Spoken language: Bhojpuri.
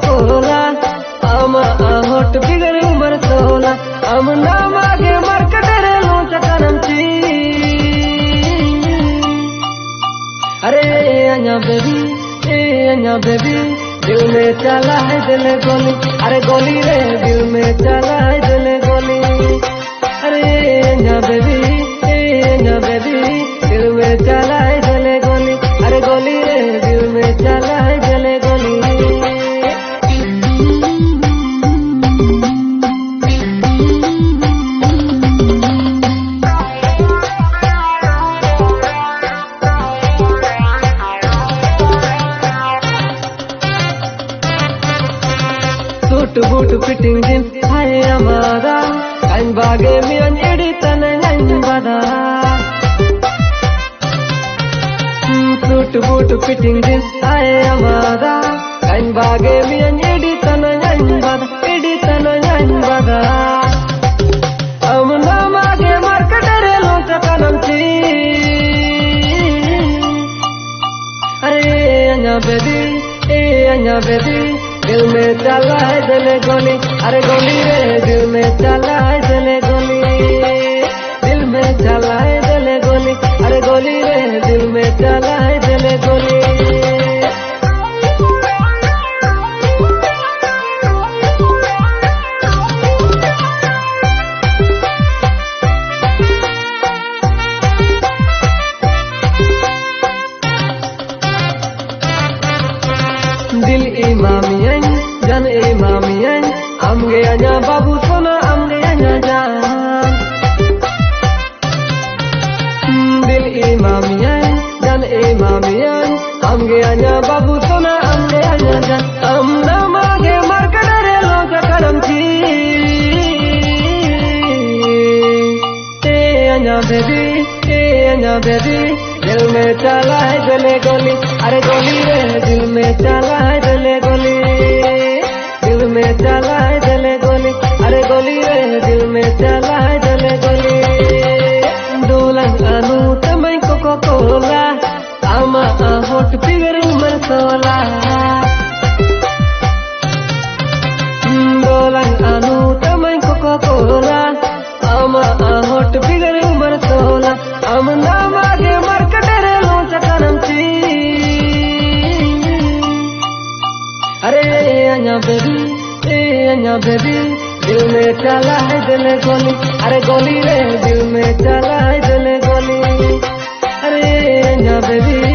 कोला आमा होट बिगर उम्र 16 हम ना मागे मार्केट रे लो चकरम ची अरे अन्या बेबी दिल में चला है दिल गोली अरे गोली रे दिल में चला है दिल गोली अरे अन्या बेबी दिल में चला है दिल गोली अरे गोली रे दिल में चला है दिल गोली सूट बूट फिटिंग दिन हाय हमारा काइन बागे मियन एडी तने नाइन बादा सूट बूट फिटिंग दिन हाय हमारा काइन बागे मियन एडी तने नाइन बादा हम ना मागे मार्केट रे लो चकनम ची अरे अन्या बेबी दिल में चला है दिल गोली अरे गोली रे दिल में चला है दिल गोली दिल में चला है दिल गोली अरे गोली रे दिल में चला है दिल गोली दिल इमामियन जन इमामियन amge anya babu sona amge anya jaan dil imamiyan jan imamiyan amge anya babu sona amge anya jaan amna mage market re lo chakaram chi anya baby दिल में चला है दिल गोली अरे गोली रे दिल में चला है दिल गोली दिल में चला है दिल गोली अरे गोली रे दिल में चला है दिल गोली दुल्हन अनु तमई कोको कोला आमा होट फिगर उम्र 16 दुल्हन अनु तमई कोको कोला आमा होट फिगर उम्र 16 हम ना मागे मार्केट रे लो चकरम ची अरे अन्या बेबी दिल में चला है दिल गोली अरे गोली रे दिल में चला है दिल गोली अरे अन्या बेबी